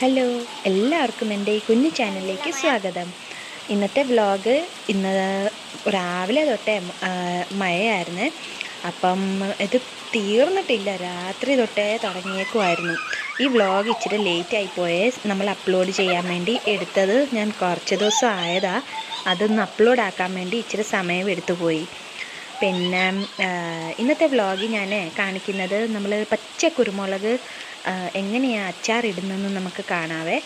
Hello, എല്ലാവർക്കും എൻ്റെ ഈ കുഞ്ഞു ചാനലിലേക്ക് സ്വാഗതം. ഇന്നത്തെ വ്ളോഗ് ഇന്ന് രാവിലെ തൊട്ടേ മഴയായിരുന്നു. അപ്പം ഇത് തീർന്നിട്ടില്ല, രാത്രി തൊട്ടേ തുടങ്ങിയേക്കുമായിരുന്നു. ഈ വ്ളോഗ് ഇച്ചിരി ലേറ്റായി പോയേ, നമ്മൾ അപ്ലോഡ് ചെയ്യാൻ വേണ്ടി എടുത്തത്. ഞാൻ കുറച്ച് ദിവസം ആയതാ അതൊന്ന് അപ്ലോഡ് ആക്കാൻ വേണ്ടി ഇച്ചിരി സമയം എടുത്തു പോയി. പിന്നെ ഇന്നത്തെ വ്ളോഗ് ഞാൻ കാണിക്കുന്നത് നമ്മൾ പച്ച കുരുമുളക് എങ്ങനെയാണ് അച്ചാറിടുന്നതെന്ന് നമുക്ക് കാണാവേ.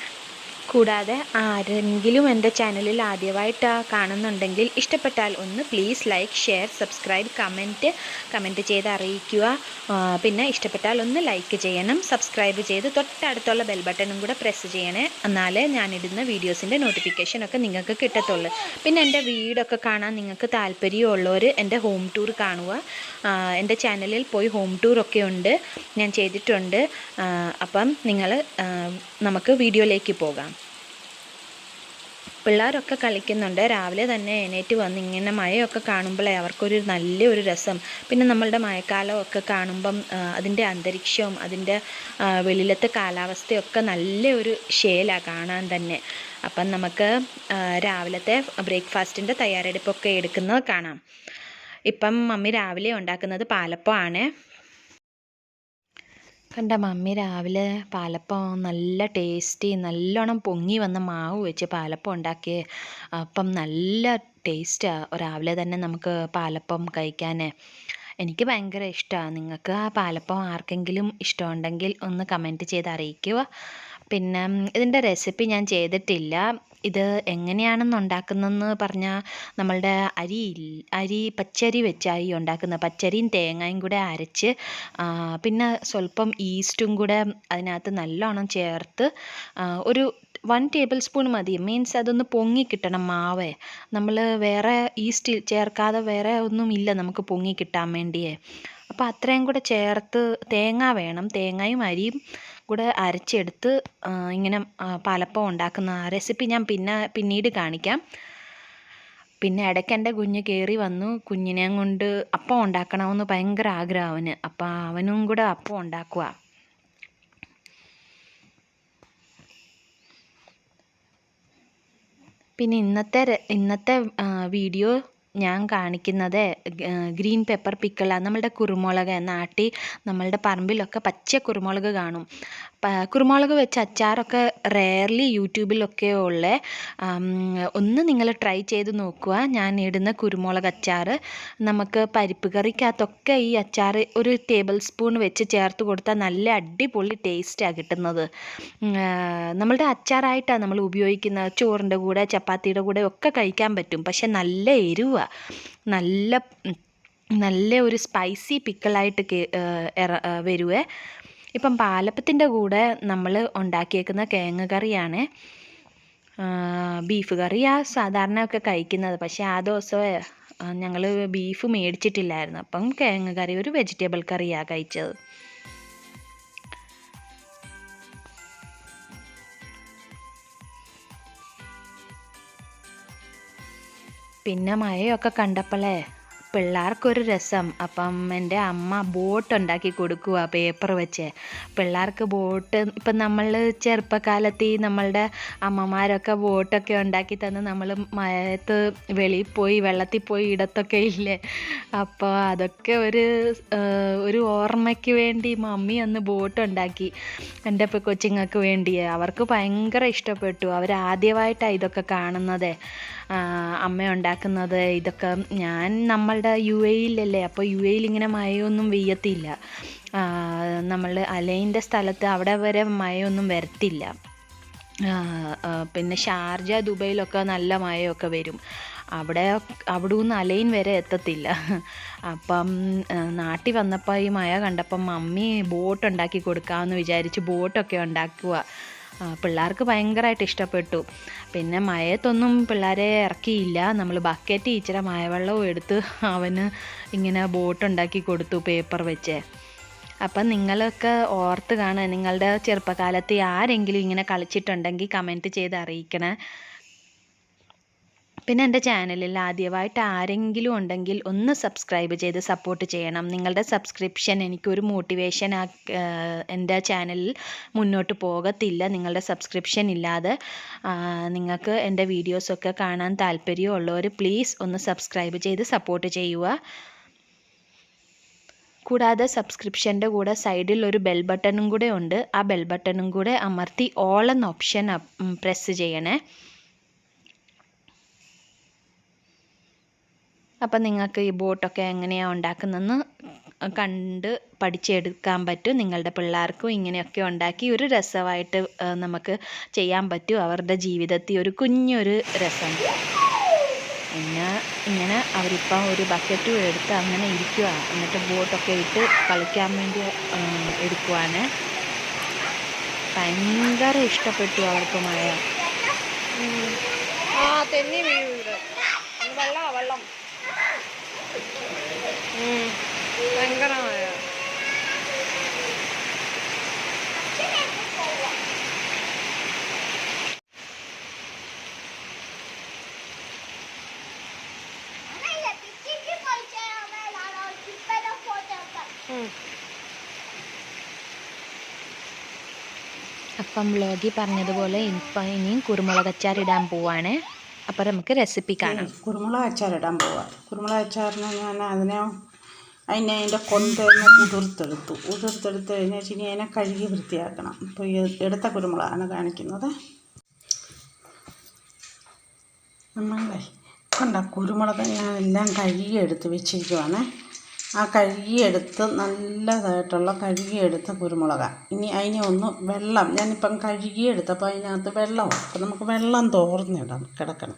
കൂടാതെ ആരെങ്കിലും എൻ്റെ ചാനലിൽ ആദ്യമായിട്ടാണ് കാണുന്നുണ്ടെങ്കിൽ ഇഷ്ടപ്പെട്ടാൽ ഒന്ന് please like, share, subscribe, comment ചെയ്ത് അറിയിക്കുക. പിന്നെ ഇഷ്ടപ്പെട്ടാൽ ഒന്ന് ലൈക്ക് ചെയ്യണം, സബ്സ്ക്രൈബ് ചെയ്ത് തൊട്ടടുത്തുള്ള ബെൽ ബട്ടണും കൂടെ പ്രസ് ചെയ്യണേ. എന്നാലേ ഞാനിടുന്ന വീഡിയോസിൻ്റെ നോട്ടിഫിക്കേഷനൊക്കെ നിങ്ങൾക്ക് കിട്ടത്തുള്ളൂ. പിന്നെ എൻ്റെ വീടൊക്കെ കാണാൻ നിങ്ങൾക്ക് താല്പര്യമുള്ളവർ എൻ്റെ ഹോം ടൂർ കാണുക. എൻ്റെ ചാനലിൽ പോയി ഹോം ടൂറൊക്കെ ഉണ്ട്, ഞാൻ ചെയ്തിട്ടുണ്ട്. അപ്പം നമുക്ക് വീഡിയോയിലേക്ക് പോകാം. പിള്ളേരൊക്കെ കളിക്കുന്നുണ്ട്. രാവിലെ തന്നെ എണീറ്റ് വന്ന് ഇങ്ങനെ മഴയൊക്കെ കാണുമ്പോഴേ അവർക്കൊരു നല്ലൊരു രസം. പിന്നെ നമ്മളുടെ മഴക്കാലമൊക്കെ കാണുമ്പം അതിൻ്റെ അന്തരീക്ഷവും അതിൻ്റെ വെളിയിലത്തെ കാലാവസ്ഥയൊക്കെ നല്ലൊരു ഷേലാണ് കാണാൻ തന്നെ. അപ്പം നമുക്ക് രാവിലത്തെ ബ്രേക്ക്ഫാസ്റ്റിൻ്റെ തയ്യാറെടുപ്പൊക്കെ എടുക്കുന്നത് കാണാം. ഇപ്പം മമ്മി രാവിലെ ഉണ്ടാക്കുന്നത് പാലപ്പമാണ്. കണ്ട, മമ്മി രാവിലെ പാലപ്പം നല്ല ടേസ്റ്റി, നല്ലോണം പൊങ്ങി വന്ന മാവ് വെച്ച് പാലപ്പം ഉണ്ടാക്കി. അപ്പം നല്ല ടേസ്റ്റാണ് രാവിലെ തന്നെ നമുക്ക് പാലപ്പം കഴിക്കാൻ. എനിക്ക് ഭയങ്കര ഇഷ്ടമാണ്. നിങ്ങൾക്ക് ആ പാലപ്പം ആർക്കെങ്കിലും ഇഷ്ടമുണ്ടെങ്കിൽ ഒന്ന് കമൻറ്റ് ചെയ്ത് അറിയിക്കുക. പിന്നെ ഇതിൻ്റെ റെസിപ്പി ഞാൻ ചെയ്തിട്ടില്ല. ഇത് എങ്ങനെയാണെന്ന് ഉണ്ടാക്കുന്നതെന്ന് പറഞ്ഞാൽ, നമ്മളുടെ പച്ചരി വെച്ചായി ഉണ്ടാക്കുന്നത്. പച്ചരിയും തേങ്ങയും കൂടെ അരച്ച് പിന്നെ സ്വല്പം ഈസ്റ്റും കൂടെ അതിനകത്ത് നല്ലോണം ചേർത്ത് ഒരു 1 ടേബിൾ സ്പൂൺ മതി. മീൻസ് അതൊന്ന് പൊങ്ങി കിട്ടണം മാവേ. നമ്മൾ വേറെ ഈസ്റ്റ് ചേർക്കാതെ വേറെ ഒന്നുമില്ല നമുക്ക് പൊങ്ങി കിട്ടാൻ വേണ്ടിയേ. അപ്പോൾ അത്രയും കൂടെ ചേർത്ത് തേങ്ങ വേണം, തേങ്ങയും അരിയും കൂടെ അരച്ചെടുത്ത് ഇങ്ങനെ പാലപ്പം ഉണ്ടാക്കുന്ന റെസിപ്പി ഞാൻ പിന്നീട് കാണിക്കാം. പിന്നെ ഇടയ്ക്ക് എൻ്റെ കുഞ്ഞ് കയറി വന്നു. കുഞ്ഞിനെയും കൊണ്ട് അപ്പം ഉണ്ടാക്കണമെന്ന് ഭയങ്കര ആഗ്രഹം അവന്. അപ്പം അവനും കൂടെ അപ്പം ഉണ്ടാക്കുക. പിന്നെ ഇന്നത്തെ വീഡിയോ ഞാൻ കാണിക്കുന്നത് ഗ്രീൻ പെപ്പർ പിക്കിളാണ്. നമ്മളുടെ കുരുമുളക് നാട്ടി നമ്മളുടെ പറമ്പിലൊക്കെ പച്ച കുരുമുളക് കാണും. കുരുമുളക് വെച്ച് അച്ചാറൊക്കെ റെയർലി യൂട്യൂബിലൊക്കെ ഉള്ള ഒന്ന് നിങ്ങൾ ട്രൈ ചെയ്ത് നോക്കുക. ഞാൻ ഇടുന്ന കുരുമുളക് അച്ചാർ നമുക്ക് പരിപ്പ് കറിക്കകത്തൊക്കെ ഈ അച്ചാർ ഒരു ടേബിൾ സ്പൂൺ വെച്ച് ചേർത്ത് കൊടുത്താൽ നല്ല അടിപൊളി ടേസ്റ്റാണ് കിട്ടുന്നത്. നമ്മളുടെ അച്ചാറായിട്ടാണ് നമ്മൾ ഉപയോഗിക്കുന്നത്. ചോറിൻ്റെ കൂടെ ചപ്പാത്തിയുടെ കൂടെ ഒക്കെ കഴിക്കാൻ പറ്റും. പക്ഷെ നല്ല എരിവാണ്, നല്ല ഒരു സ്പൈസി പിക്കിളായിട്ട് വരുവേ. ഇപ്പം പാലപ്പത്തിൻ്റെ കൂടെ നമ്മൾ ഉണ്ടാക്കിയേക്കുന്ന കിഴങ്ങ് കറിയാണ്. ബീഫ് കറിയാണ് സാധാരണ ഒക്കെ കഴിക്കുന്നത്. പക്ഷേ ആ ദിവസം ഞങ്ങൾ ബീഫ് മേടിച്ചിട്ടില്ലായിരുന്നു. അപ്പം കിഴങ്ങ് കറി, ഒരു വെജിറ്റബിൾ കറിയാണ് കഴിച്ചത്. പിന്നെ മഴയൊക്കെ കണ്ടപ്പോഴേ പിള്ളേർക്കൊരു രസം. അപ്പം എൻ്റെ അമ്മ ബോട്ട് ഉണ്ടാക്കി കൊടുക്കുക പേപ്പർ വെച്ച്. പിള്ളേർക്ക് ബോട്ട് ഇപ്പം നമ്മൾ ചെറുപ്പകാലത്ത് നമ്മളുടെ അമ്മമാരൊക്കെ ബോട്ടൊക്കെ ഉണ്ടാക്കി തന്ന് നമ്മൾ മഴയത്ത് വെളിയിൽ പോയി വെള്ളത്തിൽ പോയി ഇടത്തൊക്കെ ഇല്ലേ. അപ്പോൾ അതൊക്കെ ഒരു ഓർമ്മയ്ക്ക് വേണ്ടി മമ്മി അന്ന് ബോട്ട് ഉണ്ടാക്കി എൻ്റെ കൊച്ചുങ്ങൾക്ക് വേണ്ടി. അവർക്ക് ഭയങ്കര ഇഷ്ടപ്പെട്ടു. അവരാദ്യമായിട്ടാണ് ഇതൊക്കെ കാണുന്നത്, അമ്മ ഉണ്ടാക്കുന്നത്. ഇതൊക്കെ നമ്മളുടെ UAE-യിലല്ലേ, അപ്പോൾ UAE-യിൽ ഇങ്ങനെ മഴയൊന്നും പെയ്യത്തില്ല. നമ്മൾ അലൈൻ്റെ സ്ഥലത്ത് അവിടെ വരെ മഴയൊന്നും വരത്തില്ല. പിന്നെ ഷാർജ, ദുബൈയിലൊക്കെ നല്ല മഴയൊക്കെ വരും. അവിടെ നിന്ന് അലൈൻ വരെ എത്തത്തില്ല. അപ്പം നാട്ടിൽ വന്നപ്പോൾ ഈ മഴ കണ്ടപ്പം മമ്മി ബോട്ട് ഉണ്ടാക്കി കൊടുക്കാമെന്ന് വിചാരിച്ച് ബോട്ടൊക്കെ ഉണ്ടാക്കുക. പിള്ളേർക്ക് ഭയങ്കരമായിട്ട് ഇഷ്ടപ്പെട്ടു. പിന്നെ മഴയത്തൊന്നും പിള്ളേരെ ഇറക്കിയില്ല. നമ്മൾ ബക്കറ്റ് ഇച്ചിരി മഴവെള്ളവും എടുത്ത് അവന് ഇങ്ങനെ ബോട്ടുണ്ടാക്കി കൊടുത്തു പേപ്പർ വെച്ച്. അപ്പം നിങ്ങളൊക്കെ ഓർത്ത് കാണുക, നിങ്ങളുടെ ചെറുപ്പകാലത്ത് ആരെങ്കിലും ഇങ്ങനെ കളിച്ചിട്ടുണ്ടെങ്കിൽ കമൻറ്റ് ചെയ്ത് അറിയിക്കണേ. പിന്നെ എൻ്റെ ചാനലിൽ ആദ്യമായിട്ട് ആരെങ്കിലും ഉണ്ടെങ്കിൽ ഒന്ന് സബ്സ്ക്രൈബ് ചെയ്ത് സപ്പോർട്ട് ചെയ്യണം. നിങ്ങളുടെ സബ്സ്ക്രിപ്ഷൻ എനിക്കൊരു മോട്ടിവേഷൻ എൻ്റെ ചാനലിൽ മുന്നോട്ട് പോകത്തില്ല. നിങ്ങളുടെ സബ്സ്ക്രിപ്ഷൻ ഇല്ലാതെ നിങ്ങൾക്ക് എൻ്റെ വീഡിയോസൊക്കെ കാണാൻ താല്പര്യമുള്ളവർ പ്ലീസ് ഒന്ന് സബ്സ്ക്രൈബ് ചെയ്ത് സപ്പോർട്ട് ചെയ്യുക. കൂടാതെ സബ്സ്ക്രിപ്ഷൻ്റെ കൂടെ സൈഡിൽ ഒരു ബെൽ ബട്ടണും കൂടെ ഉണ്ട്. ആ ബെൽ ബട്ടണും കൂടെ അമർത്തി ഓൾ എന്ന ഓപ്ഷൻ പ്രസ് ചെയ്യണേ. അപ്പം നിങ്ങൾക്ക് ഈ ബോട്ടൊക്കെ എങ്ങനെയാണ് ഉണ്ടാക്കുന്നതെന്ന് കണ്ട് പഠിച്ചെടുക്കാൻ പറ്റും. നിങ്ങളുടെ പിള്ളേർക്കും ഇങ്ങനെയൊക്കെ ഉണ്ടാക്കി ഒരു രസമായിട്ട് നമുക്ക് ചെയ്യാൻ പറ്റും. അവരുടെ ജീവിതത്തിൽ ഒരു കുഞ്ഞൊരു രസം. പിന്നെ ഇങ്ങനെ അവരിപ്പം ഒരു ബക്കറ്റും എടുത്ത് അങ്ങനെ ഇരിക്കുക. എന്നിട്ട് ബോട്ടൊക്കെ ഇട്ട് കളിക്കാൻ വേണ്ടി എടുക്കുവാണ്. ഭയങ്കര ഇഷ്ടപ്പെട്ടു അവർക്ക് മഴ. തെന്നി വീഴും. വെള്ളം ഭയങ്കരമായ അപ്പം വ്ളോഗിൽ പറഞ്ഞതുപോലെ ഇനിയും കുരുമുളക് അച്ചാറിടാൻ പോവാണ്. അപ്പം നമുക്ക് റെസിപ്പി കാണാം. കുരുമുളക് അച്ചാറിടാൻ പോവാം. കുരുമുളക് അച്ചാറിന് ഞാൻ അതിൻ്റെ കൊണ്ടൊന്ന് ഉതിർത്തെടുത്ത് കഴിഞ്ഞ് വെച്ചാൽ അതിനെ കഴുകി വൃത്തിയാക്കണം. അപ്പോൾ എടുത്ത കുരുമുളകാണ് കാണിക്കുന്നത്. നമ്മളെ കണ്ട കുരുമുളക് ഞാനെല്ലാം കഴുകിയെടുത്ത് വെച്ചിരിക്കുവാണ്. ആ കഴുകിയെടുത്ത് നല്ലതായിട്ടുള്ള കഴുകിയെടുത്ത കുരുമുളകാണ്. ഇനി അതിനെ ഒന്ന് വെള്ളം ഞാനിപ്പം കഴുകിയെടുത്തപ്പോൾ അതിനകത്ത് വെള്ളമാണ്. അപ്പം നമുക്ക് വെള്ളം തോർന്നിടാം കിടക്കണം.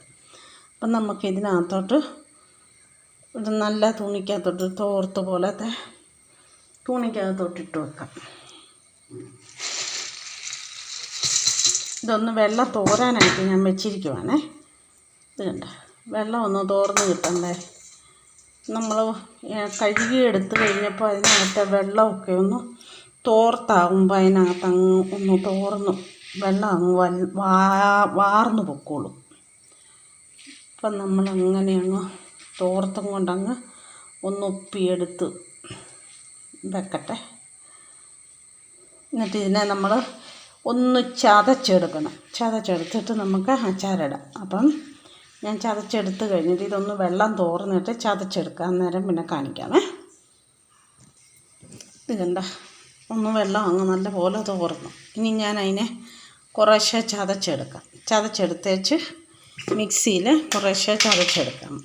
അപ്പം നമുക്ക് ഇതിനകത്തോട്ട് ഒരു നല്ല തുണിക്കകത്തോട്ട് തോർത്ത് പോലത്തെ തുണിക്കകത്തോട്ടിട്ട് വെക്കാം. ഇതൊന്ന് വെള്ളം തോരാനായിട്ട് ഞാൻ വെച്ചിരിക്കുവാണേ. ഇത് കണ്ട വെള്ളം ഒന്ന് തോർന്ന് കിട്ടണ്ടേ. നമ്മൾ കഴുകിയെടുത്ത് കഴിഞ്ഞപ്പോൾ അതിനകത്തെ വെള്ളമൊക്കെ ഒന്ന് തോർത്താകുമ്പോൾ അതിനകത്ത് അങ്ങ് ഒന്ന് തോർന്നു വെള്ളം അങ്ങ് വാർന്നു പൊക്കോളും. അപ്പം നമ്മളങ്ങനെ അങ്ങ് തോർത്തും കൊണ്ടങ്ങ് ഒന്ന് ഉപ്പിയെടുത്ത് വെക്കട്ടെ. എന്നിട്ട് ഇതിനെ നമ്മൾ ഒന്ന് ചതച്ചെടുത്തിട്ട് നമുക്ക് അച്ചാറിടാം. അപ്പം ഞാൻ ചതച്ചെടുത്ത് കഴിഞ്ഞിട്ട് ഇതൊന്ന് വെള്ളം തോർന്നിട്ട് ചതച്ചെടുക്കാം. അന്നേരം പിന്നെ കാണിക്കാമേ. ഇത് കണ്ട ഒന്ന് വെള്ളം അങ്ങ് നല്ല പോലെ തോർന്നു. ഇനി ഞാൻ അതിനെ കുറേശ്ശെ ചതച്ചെടുത്തേച്ച് മിക്സിയിൽ കുറേശ്ശെ ചതച്ചെടുക്കാം.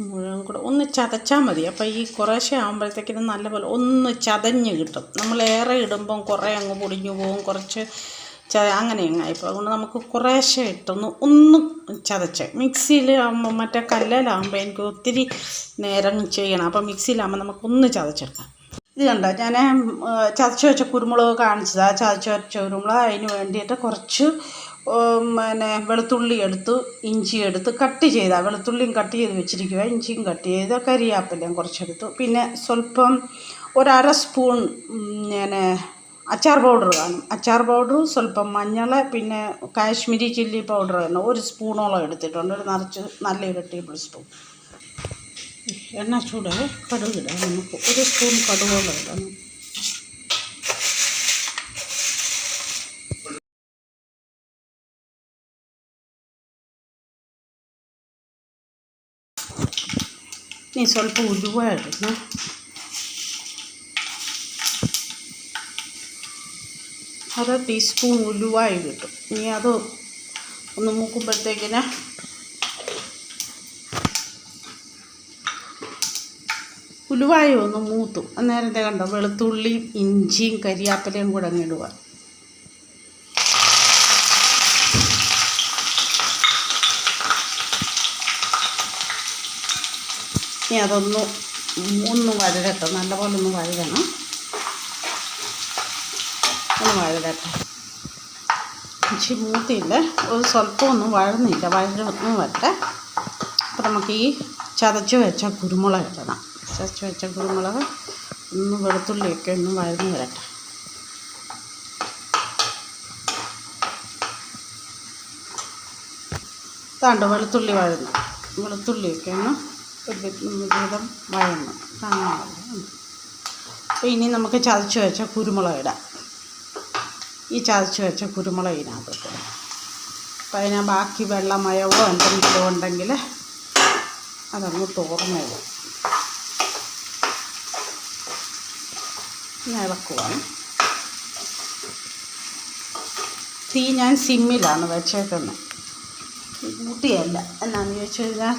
മുഴുവൻ കൂടെ ഒന്ന് ചതച്ചാൽ മതി. അപ്പോൾ ഈ കുറേശ്ശെ ആകുമ്പോഴത്തേക്കിനും നല്ലപോലെ ഒന്ന് ചതഞ്ഞ് കിട്ടും. നമ്മൾ ഏറെ ഇടുമ്പം കുറേ അങ്ങ് പൊടിഞ്ഞു പോകും, കുറച്ച് അങ്ങനെ ആയിപ്പോൾ. അതുകൊണ്ട് നമുക്ക് കുറേശ്ശെ ഒന്ന് ചതച്ച് മിക്സിയിൽ ആകുമ്പോൾ മറ്റേ കല്ലിലാകുമ്പോൾ എനിക്ക് ഒത്തിരി നേരം ചെയ്യണം. അപ്പോൾ മിക്സിയിലാകുമ്പോൾ നമുക്കൊന്ന് ചതച്ചെടുക്കാം. ഇത് കണ്ടോ ഞാൻ ചതച്ച് വെച്ച കുരുമുളക് കാണിച്ചതാണ്. ചതച്ച് വെച്ച കുരുമുളക് അതിന് വേണ്ടിയിട്ട് കുറച്ച് പിന്നെ വെളുത്തുള്ളി എടുത്ത് ഇഞ്ചി എടുത്ത് കട്ട് ചെയ്താൽ വെളുത്തുള്ളിയും കട്ട് ചെയ്ത് വെച്ചിരിക്കുക, ഇഞ്ചിയും കട്ട് ചെയ്ത് കരിയാപ്പിലയും കുറച്ചെടുത്തു. പിന്നെ സ്വല്പം ഒരര സ്പൂൺ ഞാൻ അച്ചാർ പൗഡർ കാണും. അച്ചാർ പൗഡർ സ്വല്പം മഞ്ഞൾ, പിന്നെ കാശ്മീരി ചില്ലി പൗഡർ തന്നെ ഒരു സ്പൂണോളം എടുത്തിട്ടുണ്ട്. ഒരു നിറച്ച് നല്ലൊരു ടേബിൾ സ്പൂൺ. എണ്ണ ചൂടായി കടുകിടാം. നമുക്ക് ഒരു സ്പൂൺ കടുകോളം ഇടണം. ഇനി സ്വല്പം ഉലുവ ഇടുന്നു. അര ടീസ്പൂൺ ഉലുവായി കിട്ടും. ഇനി അത് ഒന്ന് മൂക്കുമ്പോഴത്തേക്കിന് ഉലുവായി ഒന്ന് മൂത്തു. അന്നേരത്തെ കണ്ടോ വെളുത്തുള്ളിയും ഇഞ്ചിയും കരിയാപ്പിലയും കൂടെ അങ്ങിടുക. ഇനി ഒന്ന് വഴരട്ടെ, നല്ലപോലെ ഒന്ന് വഴരണം. ഒന്ന് വഴരട്ടെ. ഇച്ചിരി മൂത്തിയില്ല, ഒരു സ്വല്പമൊന്നും വഴന്നില്ല, വഴന്ന് വരട്ടെ. അപ്പോൾ നമുക്ക് ഈ ചതച്ച് വെച്ച കുരുമുളക് ഇടണം. ചതച്ച് വെച്ച കുരുമുളക് ഒന്ന് വെളുത്തുള്ളിയൊക്കെ ഒന്ന് വഴന്ന് വരട്ടെ. താണ്ട് വെളുത്തുള്ളി വഴന്നു, വെളുത്തുള്ളിയൊക്കെ ഒന്ന് ഒരു വിധം വഴന്നു. അപ്പോൾ ഇനി നമുക്ക് ചതച്ച് വെച്ച കുരുമുളക് ഇടാം. ഈ ചതച്ച് വെച്ച കുരുമുളക് ഇതിനകത്ത്. അപ്പോൾ അതിന് ബാക്കി വെള്ളമയമോ എന്തെങ്കിലും ഉണ്ടെങ്കിൽ അതങ്ങ് തോർന്നിടും. ഇളക്കുവാണ്. തീ ഞാൻ സിമ്മിലാണ് വെച്ചേക്കുന്നത്, കൂട്ടിയല്ല. എന്നാന്ന് ചോദിച്ചു കഴിഞ്ഞാൽ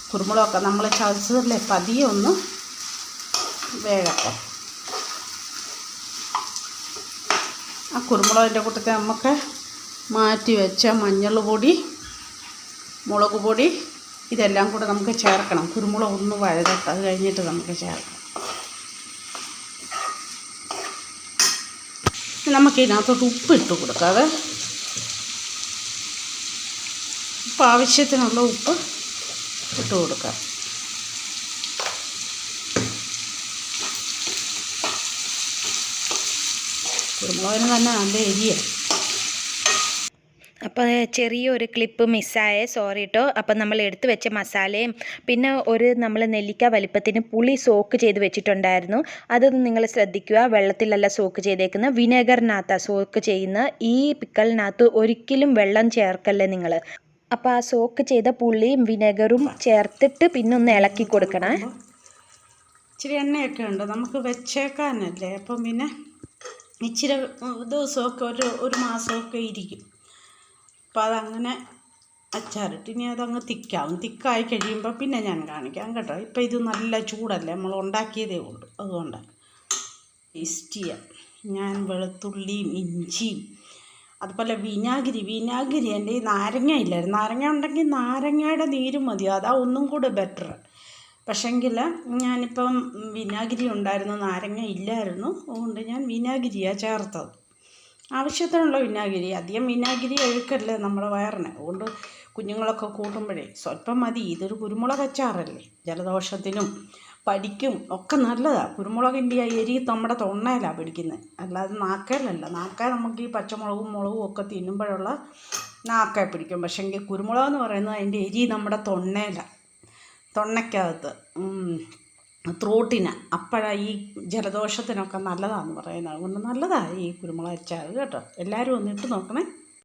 കുരുമുളകൊക്കെ നമ്മൾ ചതച്ചതല്ലേ, പതിയെ ഒന്ന് വേഗട്ടെ. ആ കുരുമുളകിൻ്റെ കൂട്ടത്തിൽ നമുക്ക് മാറ്റി വെച്ച മഞ്ഞൾ പൊടി, മുളക് പൊടി ഇതെല്ലാം കൂടെ നമുക്ക് ചേർക്കണം. കുരുമുളക് ഒന്ന് വഴകട്ടെ, അത് കഴിഞ്ഞിട്ട് നമുക്ക് ചേർക്കാം. നമുക്കിതിനകത്തോട്ട് ഉപ്പ് ഇട്ട് കൊടുക്കാതെ, ഉപ്പ് ആവശ്യത്തിനുള്ള ഉപ്പ് ഇട്ട് കൊടുക്കാം. കുരുമുളകിന് തന്നെ നല്ല എരിയാണ്. അപ്പോൾ ചെറിയൊരു ക്ലിപ്പ് മിസ്സായേ, സോറി കേട്ടോ. അപ്പം നമ്മൾ എടുത്തു വെച്ച മസാലയും പിന്നെ നമ്മൾ നെല്ലിക്ക വലിപ്പത്തിന് പുളി സോക്ക് ചെയ്ത് വെച്ചിട്ടുണ്ടായിരുന്നു. അതൊന്ന് നിങ്ങൾ ശ്രദ്ധിക്കുക. വെള്ളത്തിലല്ല സോക്ക് ചെയ്തേക്കുന്നത്, വിനെഗറിനകത്താണ് സോക്ക് ചെയ്യുന്ന. ഈ പിക്കലിനകത്ത് ഒരിക്കലും വെള്ളം ചേർക്കല്ലേ നിങ്ങൾ. അപ്പോൾ ആ സോക്ക് ചെയ്ത പുളിയും വിനെഗറും ചേർത്തിട്ട് പിന്നെ ഒന്ന് ഇളക്കി കൊടുക്കണേ. ഇച്ചിരി എണ്ണയൊക്കെ ഉണ്ട്, നമുക്ക് വെച്ചേക്കാനല്ലേ. അപ്പം പിന്നെ ഇച്ചിരി ദിവസമൊക്കെ ഒരു മാസമൊക്കെ ഇരിക്കും. അപ്പോൾ അതങ്ങനെ അച്ചാറിട്ട് ഇനി അതങ്ങ് തിക്കായി കഴിയുമ്പോൾ പിന്നെ ഞാൻ കാണിക്കാം കേട്ടോ. ഇപ്പോൾ ഇത് നല്ല ചൂടല്ലേ, നമ്മൾ ഉണ്ടാക്കിയതേ ഉള്ളൂ, അതുകൊണ്ടാണ്. ടേസ്റ്റ് ചെയ്യാം. ഞാൻ വെളുത്തുള്ളിയും ഇഞ്ചിയും അതുപോലെ വിനാഗിരി എൻ്റെ ഈ നാരങ്ങ ഇല്ലായിരുന്നു. നാരങ്ങ ഉണ്ടെങ്കിൽ നാരങ്ങയുടെ നീരും മതി, അതാ ഒന്നും കൂടെ ബെറ്റർ. പക്ഷെങ്കിൽ ഞാനിപ്പം വിനാഗിരി ഉണ്ടായിരുന്നു, നാരങ്ങ ഇല്ലായിരുന്നു. അതുകൊണ്ട് ഞാൻ വിനാഗിരിയാണ് ചേർത്തത്. ആവശ്യത്തിനുള്ള വിനാഗിരി, അധികം വിനാഗിരി ഒഴുക്കല്ലേ നമ്മുടെ വയറിന്. അതുകൊണ്ട് കുഞ്ഞുങ്ങളൊക്കെ കൂട്ടുമ്പോഴേ സ്വല്പം മതി. ഇതൊരു കുരുമുളക് അച്ചാറല്ലേ, ജലദോഷത്തിനും പടിക്കും ഒക്കെ നല്ലതാണ്. കുരുമുളകിൻ്റെ ആ എരി നമ്മുടെ തൊണ്ണയിലാണ് പിടിക്കുന്നത്, അല്ലാതെ നാക്കയിലല്ല. നാക്ക നമുക്ക് ഈ പച്ചമുളകും മുളകും ഒക്കെ തിന്നുമ്പോഴുള്ള നാക്ക പിടിക്കും. പക്ഷേങ്കിൽ കുരുമുളക് എന്ന് പറയുന്നത് അതിൻ്റെ എരി നമ്മുടെ തൊണ്ണയിലാണ്, തൊണ്ണയ്ക്കകത്ത് ത്രോട്ടിന്. അപ്പോഴാണ് ഈ ജലദോഷത്തിനൊക്കെ നല്ലതാണെന്ന് പറയുന്നത്. അതുകൊണ്ട് നല്ലതാണ് ഈ കുരുമുളക് അച്ചാർ കേട്ടോ. എല്ലാവരും ഒന്ന് ഇട്ട് നോക്കണേ.